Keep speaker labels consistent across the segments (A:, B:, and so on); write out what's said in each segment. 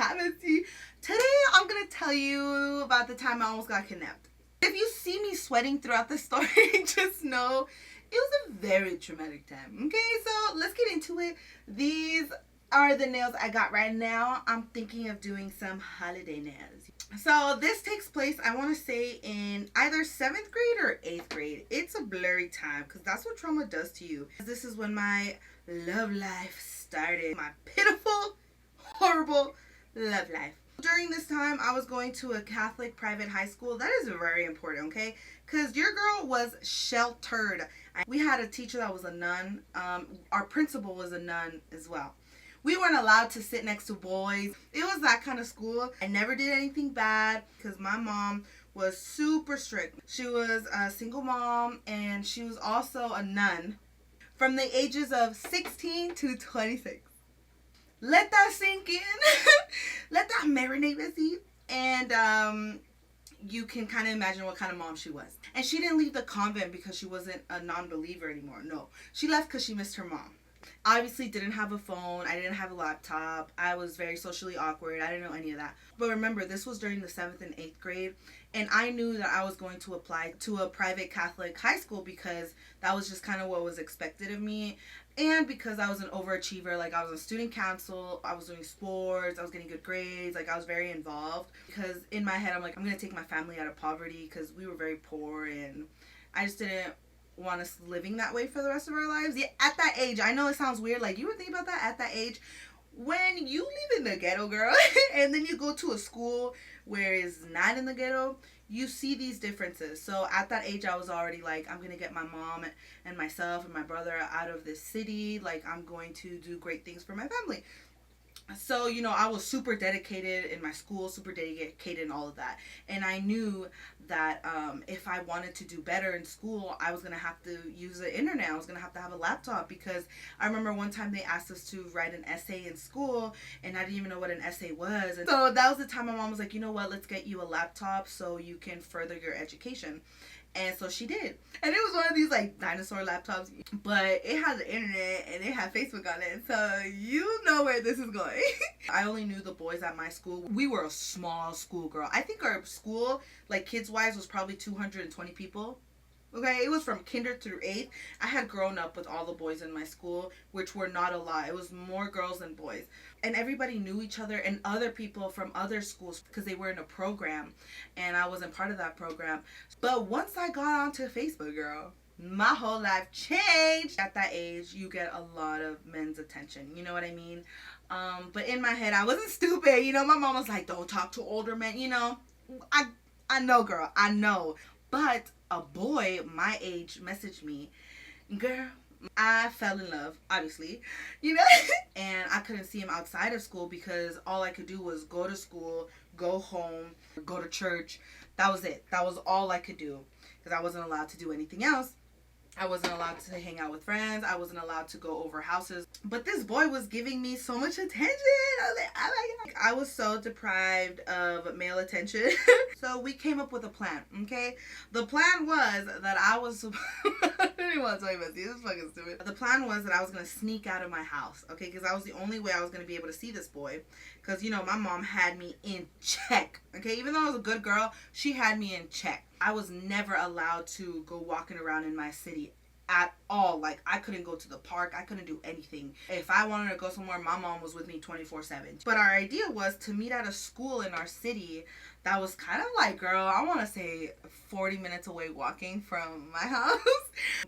A: Hi, Missy. Today I'm gonna tell you about the time I almost got kidnapped. If you see me sweating throughout the story, just know it was a very traumatic time. Okay, so let's get into it. These are the nails I got right now. I'm thinking of doing some holiday nails. So this takes place, I want to say, in either 7th grade or 8th grade. It's a blurry time because that's what trauma does to you. This is when my love life started. My pitiful, horrible love life. During this time, I was going to a Catholic private high school. That is very important, okay? Because your girl was sheltered. We had a teacher that was a nun. Our principal was a nun as well. We weren't allowed to sit next to boys. It was that kind of school. I never did anything bad because my mom was super strict. She was a single mom and she was also a nun from the ages of 16 to 26. Let that sink in. Let that marinate with you. And you can kind of imagine what kind of mom she was. And she didn't leave the convent because she wasn't a non-believer anymore. No. She left because she missed her mom. Obviously didn't have a phone. I didn't have a laptop. I was very socially awkward. I didn't know any of that. But remember, this was during the 7th and 8th grade. And I knew that I was going to apply to a private Catholic high school because that was just kind of what was expected of me. And because I was an overachiever, like I was on student council, I was doing sports, I was getting good grades, like I was very involved. Because in my head, I'm like, I'm going to take my family out of poverty because we were very poor and I just didn't want us living that way for the rest of our lives. Yeah, at that age, I know it sounds weird, like you would think about that at that age. When you live in the ghetto, girl, and then you go to a school where it's not in the ghetto, you see these differences. So at that age, I was already like, I'm going to get my mom and myself and my brother out of this city. Like, I'm going to do great things for my family. So, you know, I was super dedicated in my school, super dedicated in all of that. And I knew that if I wanted to do better in school, I was going to have to use the internet. I was going to have a laptop because I remember one time they asked us to write an essay in school and I didn't even know what an essay was. And so that was the time my mom was like, you know what, let's get you a laptop so you can further your education. And so she did. And it was one of these like dinosaur laptops. But it had the internet and it had Facebook on it. So you know where this is going. I only knew the boys at my school. We were a small school, girl. I think our school, like kids wise, was probably 220 people. Okay, it was from kinder through 8th. I had grown up with all the boys in my school, which were not a lot. It was more girls than boys. And everybody knew each other and other people from other schools because they were in a program. And I wasn't part of that program. But once I got onto Facebook, girl, my whole life changed. At that age, you get a lot of men's attention. You know what I mean? But in my head, I wasn't stupid. You know, my mom was like, don't talk to older men. You know, I know, girl. I know. But a boy my age messaged me, girl, I fell in love, obviously, you know, and I couldn't see him outside of school because all I could do was go to school, go home, go to church. That was it. That was all I could do because I wasn't allowed to do anything else. I wasn't allowed to hang out with friends. I wasn't allowed to go over houses. But this boy was giving me so much attention. I was like, I like it. I was so deprived of male attention. So we came up with a plan, okay? The plan was that I was... I didn't want to tell you about this. This is fucking stupid. The plan was that I was going to sneak out of my house, okay? Because that was the only way I was going to be able to see this boy. Because, you know, my mom had me in check, okay? Even though I was a good girl, she had me in check. I was never allowed to go walking around in my city at all. Like, I couldn't go to the park. I couldn't do anything. If I wanted to go somewhere, my mom was with me 24/7. But our idea was to meet at a school in our city that was kind of like, girl, I want to say 40 minutes away walking from my house.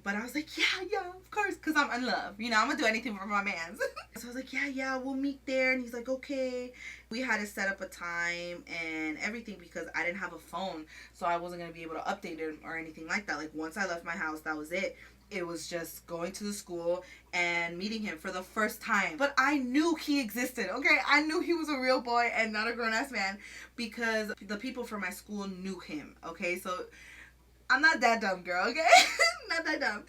A: But I was like, yeah, of course, because I'm in love. You know, I'm going to do anything for my mans. So I was like, yeah, we'll meet there. And he's like, okay. We had to set up a time and everything because I didn't have a phone. So I wasn't going to be able to update it or anything like that. Like, once I left my house, that was it. It was just going to the school and meeting him for the first time. But I knew he existed, okay? I knew he was a real boy and not a grown-ass man because the people from my school knew him, okay? So I'm not that dumb, girl, okay? Not that dumb.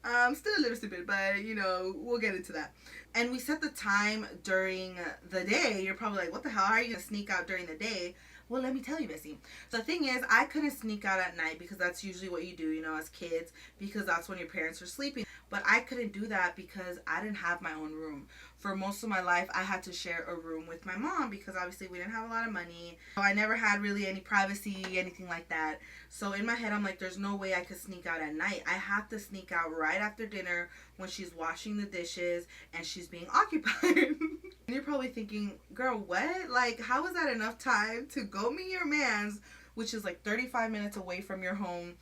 A: I'm still a little stupid, but, you know, we'll get into that. And we set the time during the day. You're probably like, what the hell? How are you going to sneak out during the day? Well, let me tell you, Bessie. So the thing is, I couldn't sneak out at night because that's usually what you do, you know, as kids, because that's when your parents are sleeping. But I couldn't do that because I didn't have my own room. for most of my life, I had to share a room with my mom because obviously we didn't have a lot of money. So I never had really any privacy, anything like that. So in my head, I'm like, there's no way I could sneak out at night. I have to sneak out right after dinner when she's washing the dishes and she's being occupied. And you're probably thinking, girl, what? Like, how is that enough time to go meet your mans, which is like 35 minutes away from your home,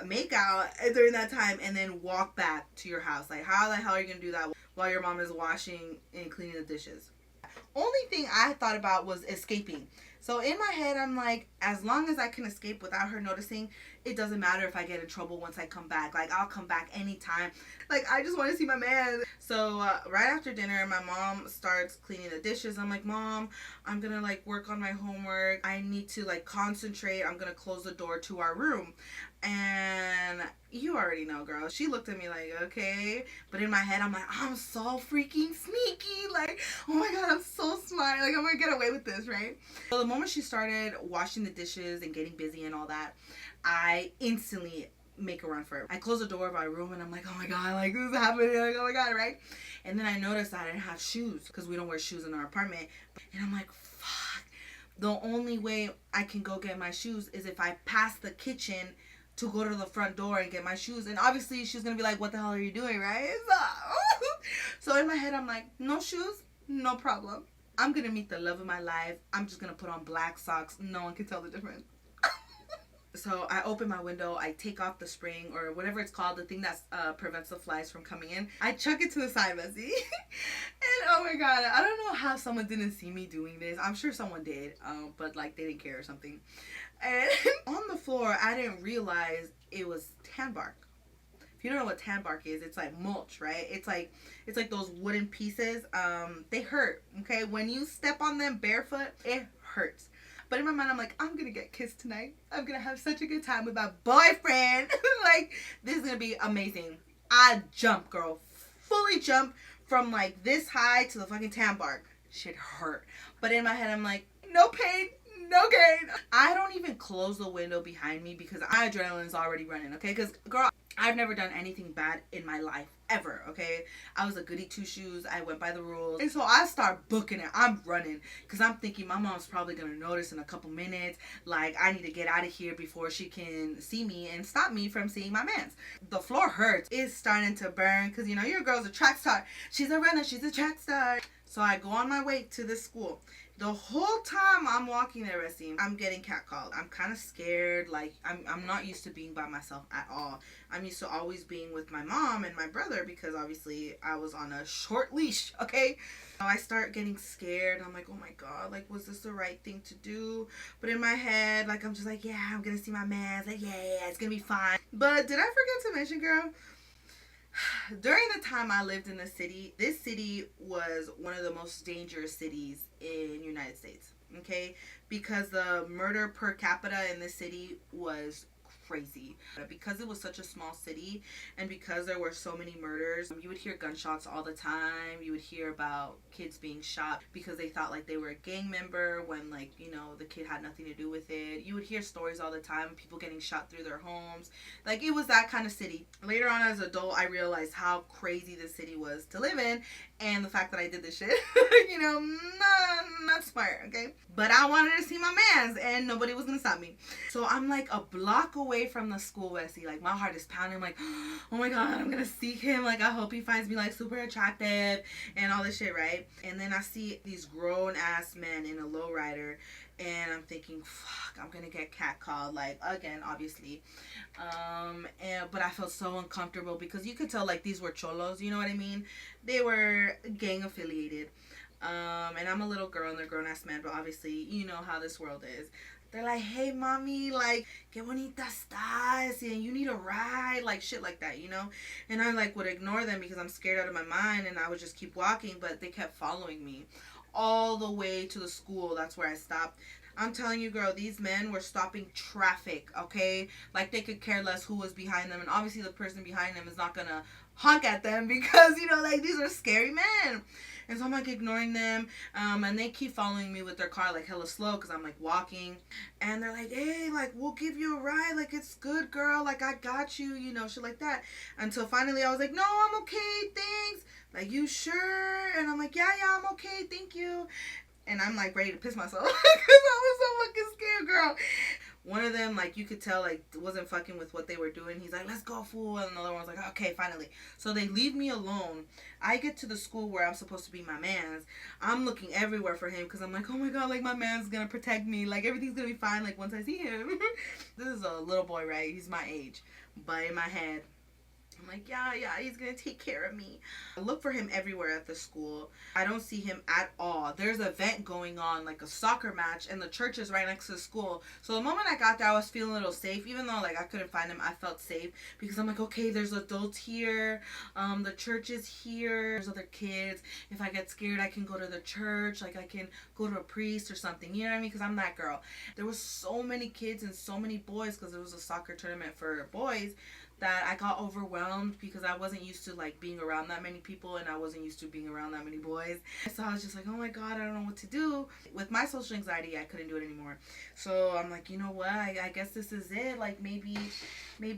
A: make out during that time, and then walk back to your house? Like, how the hell are you gonna do that while your mom is washing and cleaning the dishes? Only thing I thought about was escaping. So in my head, I'm like, as long as I can escape without her noticing, it doesn't matter if I get in trouble once I come back. Like, I'll come back anytime. Like, I just want to see my man. So right after dinner, my mom starts cleaning the dishes. I'm like, Mom, I'm gonna like work on my homework. I need to like concentrate. I'm gonna close the door to our room. And you already know, girl. She looked at me like, okay. But in my head, I'm like, I'm so freaking sneaky. Like, oh my God, I'm so smart. Like, I'm gonna get away with this, right? So the moment she started washing the dishes and getting busy and all that, I instantly make a run for it. I close the door of my room and I'm like, oh my God, like this is happening. Like, oh my God, right? And then I noticed I didn't have shoes because we don't wear shoes in our apartment. And I'm like, fuck. The only way I can go get my shoes is if I pass the kitchen to go to the front door and get my shoes. And obviously she's gonna be like, what the hell are you doing, right? So in my head, I'm like, no shoes, no problem. I'm gonna meet the love of my life. I'm just gonna put on black socks. No one can tell the difference. So I open my window, I take off the spring or whatever it's called, the thing that prevents the flies from coming in. I chuck it to the side, bestie. And oh my God, I don't know how someone didn't see me doing this. I'm sure someone did, but like they didn't care or something. And on the floor, I didn't realize it was tan bark. If you don't know what tan bark is, it's like mulch, right? It's like those wooden pieces. They hurt, okay? When you step on them barefoot, it hurts. But in my mind, I'm like, I'm gonna get kissed tonight. I'm gonna have such a good time with my boyfriend. Like, this is gonna be amazing. I jump, girl. Fully jump from like this high to the fucking tan bark. Shit hurt. But in my head, I'm like, no pain, no gain. I don't even close the window behind me because my adrenaline's already running, okay? Because, girl, I've never done anything bad in my life, ever, okay? I was a goody two-shoes. I went by the rules. And so I start booking it. I'm running because I'm thinking my mom's probably going to notice in a couple minutes. Like, I need to get out of here before she can see me and stop me from seeing my mans. The floor hurts. It's starting to burn because, you know, your girl's a track star. She's a runner. She's a track star. So I go on my way to this school. The whole time I'm walking there, bestie, I'm getting catcalled. I'm kind of scared. Like, I'm not used to being by myself at all. I'm used to always being with my mom and my brother because obviously I was on a short leash, okay? So I start getting scared. I'm like, oh my God, like, was this the right thing to do? But in my head, like, I'm just like, yeah, I'm going to see my man. Like, yeah, it's going to be fine. But did I forget to mention, girl? During the time I lived in the city, this city was one of the most dangerous cities in the United States, okay? Because the murder per capita in this city was crazy. Because it was such a small city and because there were so many murders, you would hear gunshots all the time. You would hear about kids being shot because they thought like they were a gang member when, like, you know, the kid had nothing to do with it. You would hear stories all the time, people getting shot through their homes. Like, it was that kind of city. Later on as an adult, I realized how crazy the city was to live in and the fact that I did this shit, you know, not smart, okay? But I wanted to see my mans and nobody was gonna stop me. So I'm like a block away from the school, bestie. Like, my heart is pounding. I'm like, oh my God, I'm gonna seek him. Like, I hope he finds me like super attractive and all this shit, right? And then I see these grown ass men in a lowrider and I'm thinking, fuck, I'm gonna get catcalled, like, again, obviously. But I felt so uncomfortable because you could tell, like, these were cholos, you know what I mean? They were gang affiliated. And I'm a little girl and they're grown-ass men, but obviously, you know how this world is. They're like, hey, mommy, like, que bonita estás, and you need a ride, like, shit like that, you know? And I, like, would ignore them because I'm scared out of my mind, and I would just keep walking, but they kept following me all the way to the school. That's where I stopped. I'm telling you, girl, these men were stopping traffic, okay? Like, they could care less who was behind them, and obviously the person behind them is not gonna honk at them because, you know, like, these are scary men. And so I'm like ignoring them, and they keep following me with their car like hella slow because I'm like walking, and they're like, hey, like, we'll give you a ride, like, it's good, girl, like, I got you, you know, shit like that. Until finally I was like, no, I'm okay, thanks. Like, you sure? And I'm like, yeah, I'm okay, thank you. And I'm like ready to piss myself because I was so fucking scared, girl. One of them, like, you could tell, like, wasn't fucking with what they were doing. He's like, let's go, fool. And another one's like, okay, finally. So they leave me alone. I get to the school where I'm supposed to be my man's. I'm looking everywhere for him because I'm like, oh my God, like, my man's going to protect me. Like, everything's going to be fine, like, once I see him. This is a little boy, right? He's my age. But in my head, I'm like, yeah, he's going to take care of me. I look for him everywhere at the school. I don't see him at all. There's an event going on, like a soccer match, and the church is right next to the school. So the moment I got there, I was feeling a little safe. Even though, like, I couldn't find him, I felt safe because I'm like, okay, there's adults here. The church is here. There's other kids. If I get scared, I can go to the church. Like, I can go to a priest or something. You know what I mean? Because I'm that girl. There was so many kids and so many boys because it was a soccer tournament for boys, that I got overwhelmed because I wasn't used to, like, being around that many people, and I wasn't used to being around that many boys. So I was just like, oh my God, I don't know what to do. With my social anxiety, I couldn't do it anymore. So I'm like, you know what? I guess this is it. Like, maybe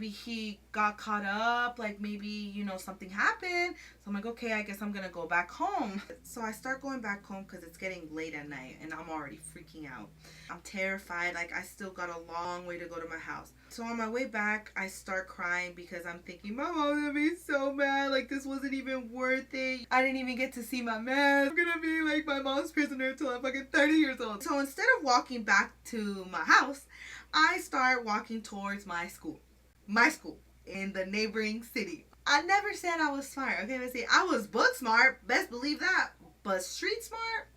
A: he got caught up. Like, maybe, you know, something happened. So I'm like, okay, I guess I'm gonna go back home. So I start going back home because it's getting late at night and I'm already freaking out. I'm terrified. Like, I still got a long way to go to my house. So on my way back, I start crying because I'm thinking, my mom's gonna be so mad. Like, this wasn't even worth it. I didn't even get to see my man. I'm gonna be like my mom's prisoner until I'm fucking 30 years old. So instead of walking back to my house, I start walking towards my school. My school in the neighboring city. I never said I was smart. Okay, let's see. I was book smart. Best believe that. But street smart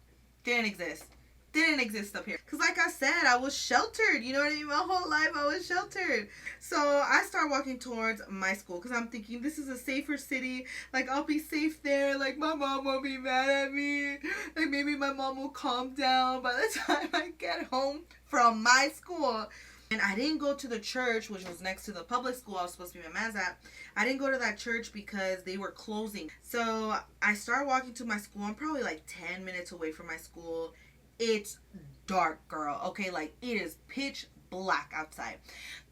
A: didn't exist. Didn't exist up here. Because like I said, I was sheltered. You know what I mean? My whole life I was sheltered. So I start walking towards my school because I'm thinking this is a safer city. Like, I'll be safe there. Like, my mom won't be mad at me. Like, maybe my mom will calm down by the time I get home from my school. And I didn't go to the church, which was next to the public school I was supposed to be my man's at. I didn't go to that church because they were closing. So I start walking to my school. I'm probably like 10 minutes away from my school. It's dark, girl. Okay, like, it is pitch black outside.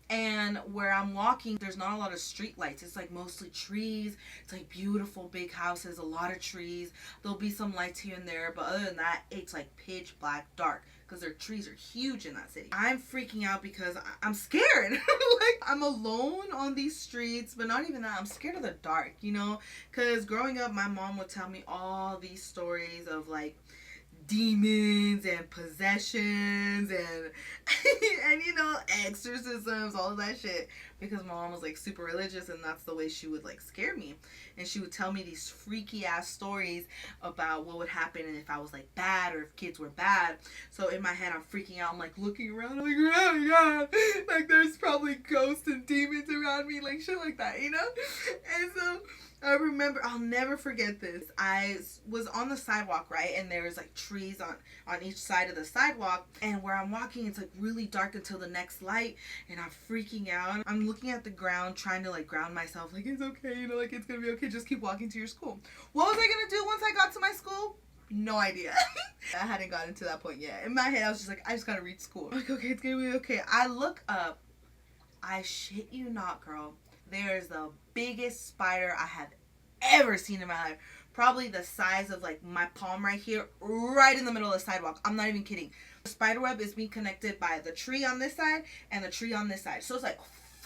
A: And where I'm walking, there's not a lot of street lights. It's like mostly trees. It's like beautiful big houses, a lot of trees. There'll be some lights here and there, but other than that, it's like pitch black dark because their trees are huge in that city. I'm freaking out because I'm scared. Like, I'm alone on these streets, but not even that. I'm scared of the dark, you know? Because growing up, my mom would tell me all these stories of, like, demons and possessions and and, you know, exorcisms, all of that shit, because my mom was like super religious and that's the way she would like scare me. And she would tell me these freaky ass stories about what would happen and if I was like bad or if kids were bad. So in my head I'm freaking out. I'm like looking around, I'm like, oh my God, like there's probably ghosts and demons around me, like shit like that, you know? And so I remember, I'll never forget this. I was on the sidewalk, right? And there was like trees on each side of the sidewalk. And where I'm walking, it's like really dark until the next light. And I'm freaking out. I'm looking at the ground, trying to like ground myself. Like, it's okay, you know, like it's gonna be okay. Just keep walking to your school. What was I gonna do once I got to my school? No idea. I hadn't gotten to that point yet. In my head, I was just like, I just gotta reach school. I'm like, okay, it's gonna be okay. I look up. I shit you not, girl. There's the biggest spider I have ever seen in my life. Probably the size of like my palm right here, right in the middle of the sidewalk. I'm not even kidding. The spider web is being connected by the tree on this side and the tree on this side. So it's like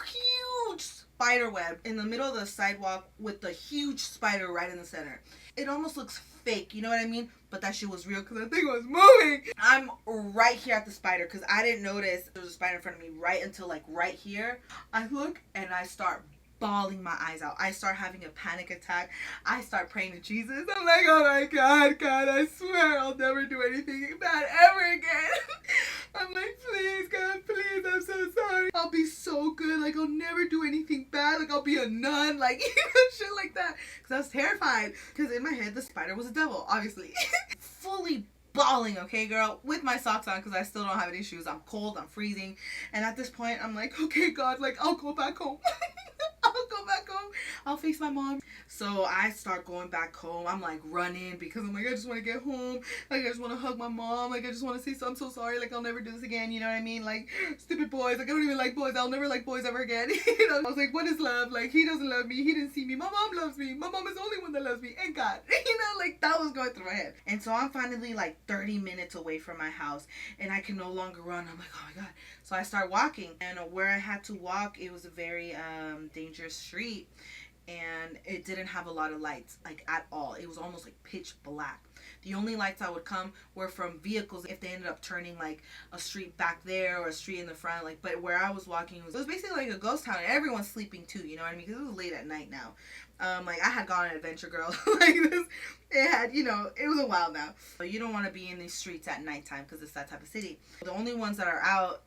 A: huge spider web in the middle of the sidewalk with the huge spider right in the center. It almost looks fake, you know what I mean? But that shit was real because I think it was moving. I'm right here at the spider because I didn't notice there was a spider in front of me right until like right here. I look and I start bawling my eyes out. I start having a panic attack. I start praying to Jesus. I'm like, oh my God, God, I swear I'll never do anything bad ever again. I'm like, please, God, please, I'm so sorry. I'll be so good. Like, I'll never do anything bad. Like, I'll be a nun. Like, you know, shit like that. Because I was terrified. Because in my head, the spider was a devil, obviously. Fully bawling, okay, girl, with my socks on because I still don't have any shoes. I'm cold, I'm freezing. And at this point, I'm like, okay, God, like, I'll go back home. I'll go go back home, I'll face my mom. So I start going back home. I'm like running because I'm like, I just want to get home. Like, I just want to hug my mom. Like, I just want to say, so I'm so sorry. Like, I'll never do this again. You know what I mean? Like, stupid boys. Like, I don't even like boys. I'll never like boys ever again. You know, I was like, what is love? Like, he doesn't love me. He didn't see me. My mom loves me. My mom is the only one that loves me. And God. You know, like, that was going through my head. And so I'm finally like 30 minutes away from my house and I can no longer run. I'm like, oh my God. So I start walking, and where I had to walk, it was a very dangerous street, and it didn't have a lot of lights, like, at all. It was almost like pitch black. The only lights that would come were from vehicles if they ended up turning like a street back there or a street in the front. Like, but where I was walking, it was basically like a ghost town, and everyone's sleeping too, you know what I mean? Because it was late at night now. Like, I had gone on an adventure, girl. Like, this, it had, you know, it was a while now. But you don't want to be in these streets at nighttime because it's that type of city. The only ones that are out,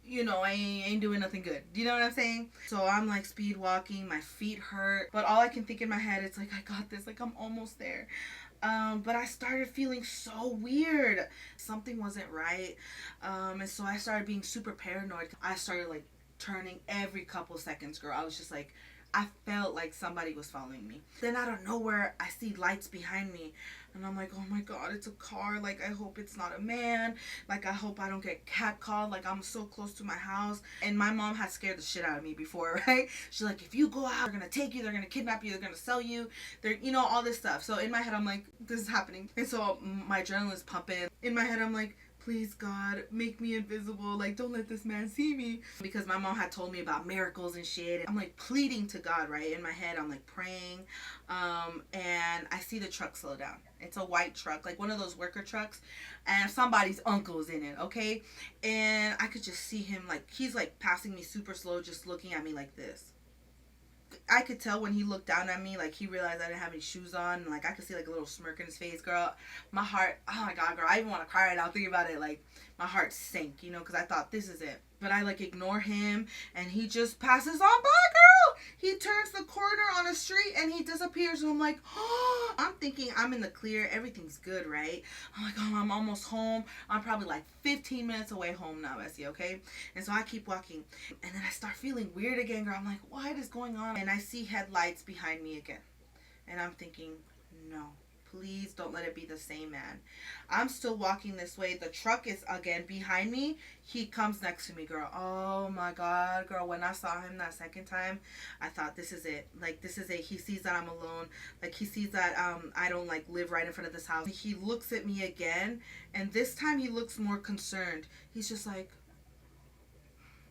A: you know, I ain't doing nothing good. Do you know what I'm saying? So I'm like speed walking, my feet hurt, but all I can think in my head is like, I got this, like, I'm almost there. But I started feeling so weird. Something wasn't right. And so I started being super paranoid. I started like turning every couple seconds, girl. I was just like, I felt like somebody was following me. Then out of nowhere, I see lights behind me. And I'm like, oh my God, it's a car. Like, I hope it's not a man. Like, I hope I don't get catcalled. Like, I'm so close to my house. And my mom had scared the shit out of me before, right? She's like, if you go out, they're going to take you. They're going to kidnap you. They're going to sell you. They're, you know, all this stuff. So in my head, I'm like, this is happening. And so my adrenaline's pumping. In my head, I'm like, please, God, make me invisible. Like, don't let this man see me. Because my mom had told me about miracles and shit. I'm like pleading to God, right? In my head, I'm like praying. And I see the truck slow down. It's a white truck, like one of those worker trucks. And somebody's uncle's in it, okay? And I could just see him, like, he's like passing me super slow, just looking at me like this. I could tell when he looked down at me, like, he realized I didn't have any shoes on. And, like, I could see, like, a little smirk in his face, girl. My heart, oh, my God, girl. I even want to cry right now thinking about it. Like, my heart sank, you know, because I thought, this is it. But I, like, ignore him, and he just passes on by, girl. He turns the corner on a street, and he disappears. And I'm like, oh. I'm thinking I'm in the clear. Everything's good, right? I'm like, oh, I'm almost home. I'm probably, like, 15 minutes away home now, bestie, okay? And so I keep walking. And then I start feeling weird again, girl. I'm like, what is going on? And I see headlights behind me again. And I'm thinking, no. Please don't let it be the same man. I'm still walking this way. The truck is again behind me. He comes next to me, girl. Oh my God, girl. When I saw him that second time, I thought, this is it. Like, this is it. He sees that I'm alone. Like, he sees that I don't like live right in front of this house. He looks at me again, and this time he looks more concerned. He's just like,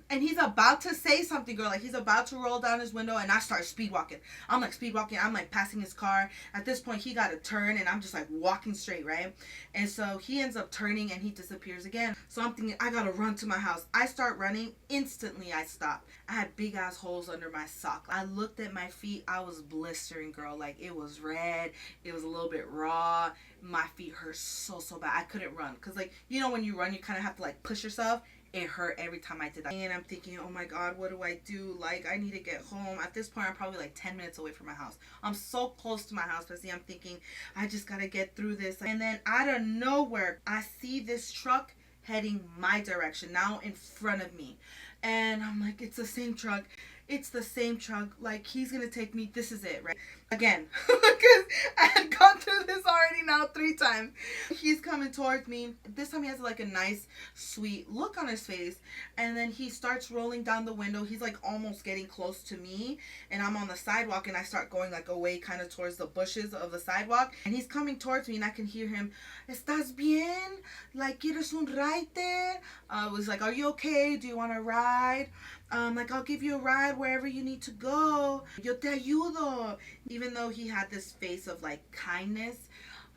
A: and he's about to say something, girl. Like, he's about to roll down his window, and I start speed walking. I'm like speed walking. I'm like passing his car. At this point, he got to turn, and I'm just like walking straight, right? And so he ends up turning, and he disappears again. So I'm thinking, I got to run to my house. I start running. Instantly, I stop. I had big ass holes under my sock. I looked at my feet. I was blistering, girl. Like, it was red. It was a little bit raw. My feet hurt so bad. I couldn't run. Because, like, you know, when you run, you kind of have to, like, push yourself. It hurt every time I did that. And I'm thinking, oh my God, what do I do? Like, I need to get home. At this point, I'm probably like 10 minutes away from my house. I'm so close to my house, but see, I'm thinking, I just gotta get through this. And then out of nowhere, I see this truck heading my direction, now in front of me. And I'm like, it's the same truck. It's the same truck. Like, he's gonna take me. This is it, right? Again, because I had gone through this already now 3 times. He's coming towards me. This time he has like a nice, sweet look on his face. And then he starts rolling down the window. He's like almost getting close to me. And I'm on the sidewalk, and I start going like away kind of towards the bushes of the sidewalk. And he's coming towards me, and I can hear him, ¿Estás bien? Like, ¿quieres un ride? It was like, are you okay? Do you want to ride? Like, I'll give you a ride wherever you need to go. Yo te ayudo. Even though he had this face of like kindness,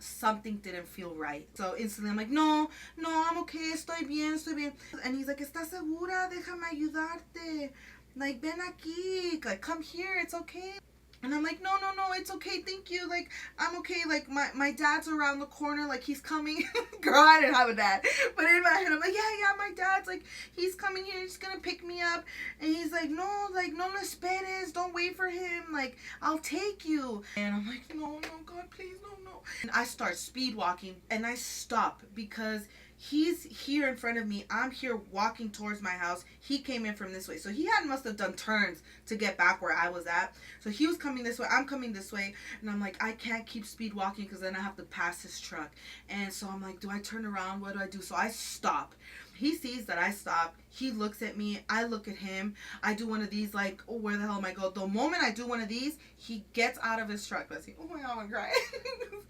A: something didn't feel right. So instantly I'm like, no, I'm okay. Estoy bien. And he's like, ¿Estás segura? Déjame ayudarte. Like, ven aquí. Like, come here. It's okay. And I'm like, no, it's okay, thank you, like, I'm okay, like, my dad's around the corner, like, he's coming. Girl, I didn't have a dad, but in my head, I'm like, yeah, my dad's, like, he's coming here, he's gonna pick me up, and he's like, no lo esperes, don't wait for him, like, I'll take you. And I'm like, no, God, please, no. And I start speed walking, and I stop, because He's here in front of me. I'm here walking towards my house. He came in from this way. So he must have done turns to get back where I was at. So he was coming this way. I'm coming this way. And I'm like, I can't keep speed walking because then I have to pass his truck. And so I'm like, do I turn around? What do I do? So I stop. He sees that I stop. He looks at me. I look at him. I do one of these, like, oh, where the hell am I going? The moment I do one of these, he gets out of his truck. Bestie, oh my God, I'm crying.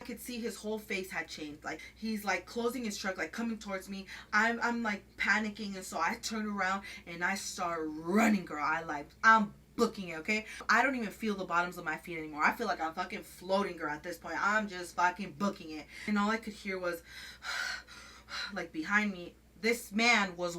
A: I could see his whole face had changed. Like, he's like closing his truck, like coming towards me. I'm like panicking, and so I turn around and I start running, girl. I'm booking it, okay? I don't even feel the bottoms of my feet anymore. I feel like I'm fucking floating, girl, at this point. I'm just fucking booking it. And all I could hear was, like, behind me, this man was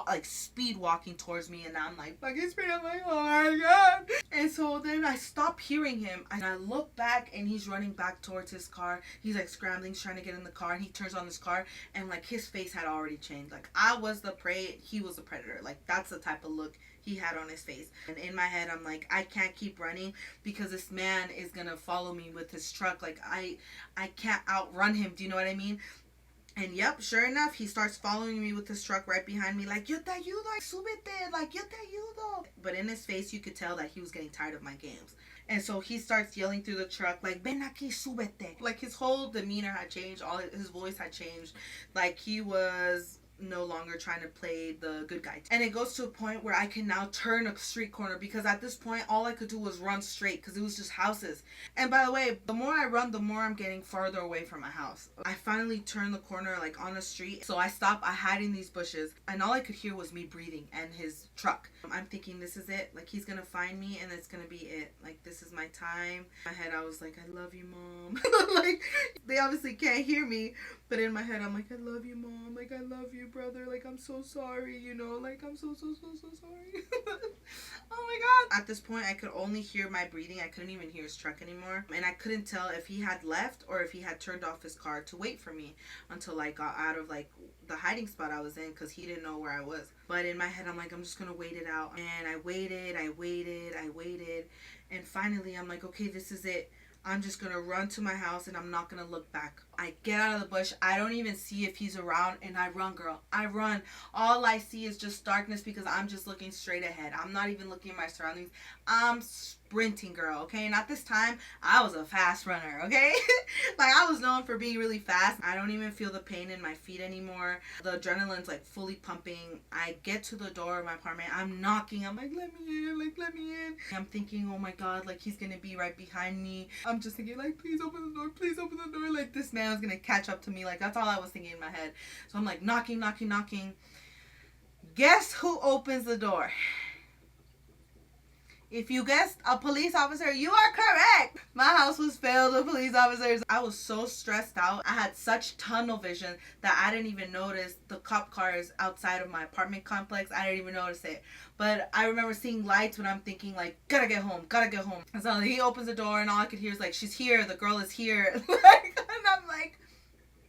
A: like speed walking towards me, and I'm like fucking speed. I'm like, oh my God. And so then I stop hearing him, and I look back, and he's running back towards his car. He's like scrambling, trying to get in the car, and he turns on his car, and like his face had already changed. Like, I was the prey, he was the predator. Like, that's the type of look he had on his face. And in my head, I'm like, I can't keep running because this man is gonna follow me with his truck. Like, I can't outrun him. Do you know what I mean? And yep, sure enough, he starts following me with his truck right behind me, like, yo te ayudo, like, súbete, like, yo te ayudo. But in his face, you could tell that he was getting tired of my games. And so he starts yelling through the truck, like, ven aquí, súbete. Like, his whole demeanor had changed. All his voice had changed. Like, he was no longer trying to play the good guy. And it goes to a point where I can now turn a street corner, because at this point all I could do was run straight because it was just houses. And by the way, the more I run, the more I'm getting farther away from my house. I finally turn the corner, like, on a street. So I stop, I hide in these bushes, and all I could hear was me breathing and his truck. I'm thinking, this is it. Like, he's gonna find me and it's gonna be it. Like, this is my time. In my head, I was like, I love you, Mom. Like, they obviously can't hear me, but in my head, I'm like, I love you, Mom. Like, I love you, brother. Like, I'm so sorry, you know? Like, I'm so sorry. Oh my God. At this point, I could only hear my breathing. I couldn't even hear his truck anymore. And I couldn't tell if he had left or if he had turned off his car to wait for me until I got out of, like, the hiding spot I was in, because he didn't know where I was. But in my head, I'm like, I'm just gonna wait it out. And I waited. And finally, I'm like, okay, this is it. I'm just gonna run to my house and I'm not gonna look back. I get out of the bush. I don't even see if he's around, and I run, girl. I run. All I see is just darkness because I'm just looking straight ahead. I'm not even looking at my surroundings. I'm sprinting, girl, okay? And at this time, I was a fast runner, okay? Like, I was known for being really fast. I don't even feel the pain in my feet anymore. The adrenaline's like fully pumping. I get to the door of my apartment. I'm knocking. I'm like, let me in, like, let me in. I'm thinking, oh my God, like, he's gonna be right behind me. I'm just thinking, like, please open the door, please open the door. Like, this man was gonna catch up to me. Like, that's all I was thinking in my head. So I'm like knocking. Guess who opens the door? If you guessed a police officer, you are correct. My house was filled with police officers. I was so stressed out. I had such tunnel vision that I didn't even notice the cop cars outside of my apartment complex. I didn't even notice it. But I remember seeing lights when I'm thinking, like, gotta get home. And so he opens the door and all I could hear is like, she's here. The girl is here. And I'm like,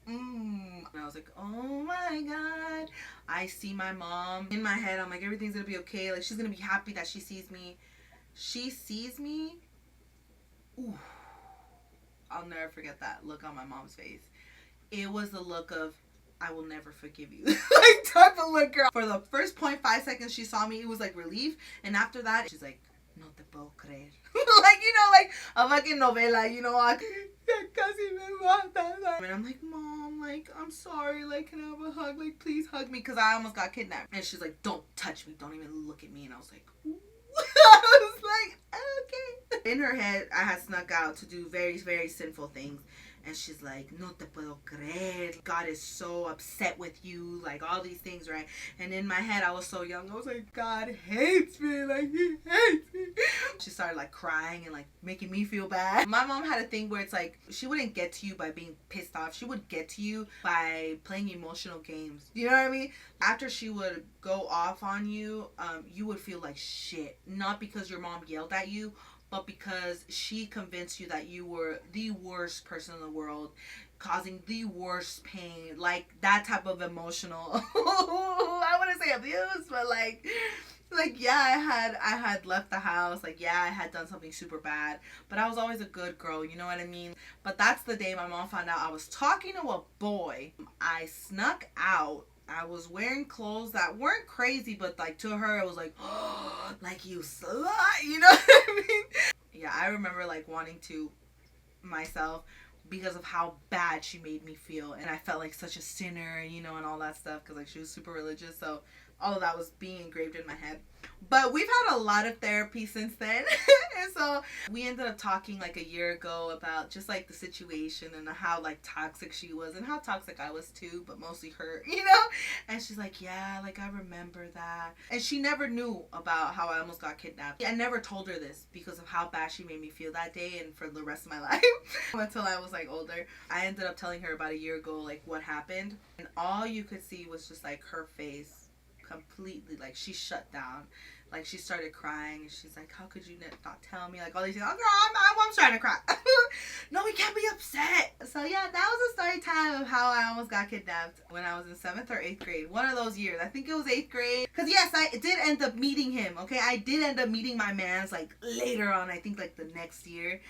A: And I was like, oh my God. I see my mom. In my head, I'm like, everything's gonna be okay. Like, she's gonna be happy that she sees me. She sees me. Ooh. I'll never forget that look on my mom's face. It was the look of, I will never forgive you. Like, type of look, girl. For the first 0.5 seconds she saw me, it was like relief. And after that, she's like, no te puedo creer. Like, you know, like a fucking novela, you know, like, casi me mata. And I'm like, Mom, like, I'm sorry. Like, can I have a hug? Like, please hug me. Because I almost got kidnapped. And she's like, don't touch me. Don't even look at me. And I was like, ooh. I was like, okay. In her head, I had snuck out to do very, very sinful things. And she's like, no te puedo creer. God is so upset with you. Like, all these things, right? And in my head, I was so young. I was like, God hates me. Like, he hates me. She started, like, crying and, like, making me feel bad. My mom had a thing where it's like, she wouldn't get to you by being pissed off. She would get to you by playing emotional games. You know what I mean? After she would go off on you, you would feel like shit. Not because your mom yelled at you, but because she convinced you that you were the worst person in the world, causing the worst pain, like that type of emotional, I wouldn't say abuse, but like Like, yeah, I had left the house. Like, yeah, I had done something super bad, but I was always a good girl, you know what I mean? But that's the day my mom found out I was talking to a boy. I snuck out. I was wearing clothes that weren't crazy, but like to her it was like, oh, like you slut, you know what I mean? Yeah, I remember like wanting to myself because of how bad she made me feel, and I felt like such a sinner, you know, and all that stuff because like she was super religious, so all of that was being engraved in my head. But we've had a lot of therapy since then. And so we ended up talking like a year ago about just like the situation and how like toxic she was and how toxic I was too, but mostly her, you know? And she's like, yeah, like I remember that. And she never knew about how I almost got kidnapped. I never told her this because of how bad she made me feel that day and for the rest of my life until I was like older. I ended up telling her about a year ago like what happened, and all you could see was just like her face completely, like she shut down, like she started crying, and she's like, how could you not tell me, like all these things. Oh girl, I'm trying to cry. No, we can't be upset. So yeah, that was a story time of how I almost got kidnapped when I was in 7th or 8th grade, one of those years. I think it was 8th grade, because yes, I did end up meeting him. Okay, I did end up meeting my mans like later on, I think like the next year.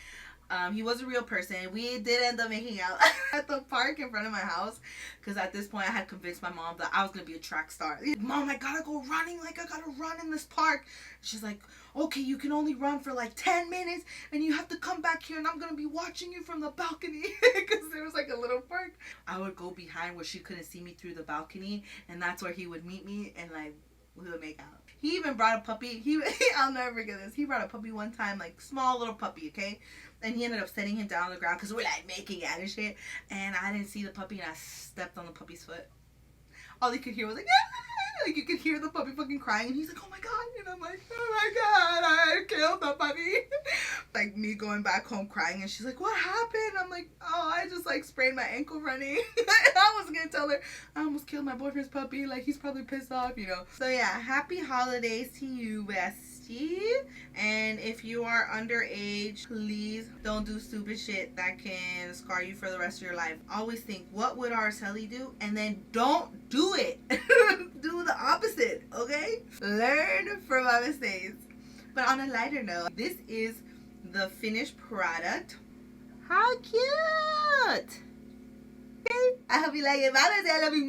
A: He was a real person. We did end up making out at the park in front of my house, because at this point I had convinced my mom that I was going to be a track star. Mom, I gotta go running. Like, I gotta run in this park. She's like, okay, you can only run for like 10 minutes and you have to come back here and I'm going to be watching you from the balcony, because there was like a little park. I would go behind where she couldn't see me through the balcony, and that's where he would meet me, and like we would make out. He even brought a puppy. I'll never forget this. He brought a puppy one time, like small little puppy, okay? And he ended up setting him down on the ground because we're like making out and shit. And I didn't see the puppy, and I stepped on the puppy's foot. All you could hear was like, yeah! Like you could hear the puppy fucking crying, and he's like, oh my god. And I'm like, oh my god, I killed the puppy. Like me going back home crying, and she's like, what happened? I'm like, oh, I just like sprained my ankle running. And I was gonna tell her I almost killed my boyfriend's puppy. Like he's probably pissed off, you know. So yeah, happy holidays to you, bestie. And if you are underage, please don't do stupid shit that can scar you for the rest of your life. Always think, what would Araceli do? And then don't do it. Do the opposite, okay? Learn from my mistakes. But on a lighter note, this is the finished product. How cute! Okay, I hope you like it. Bye, I love you.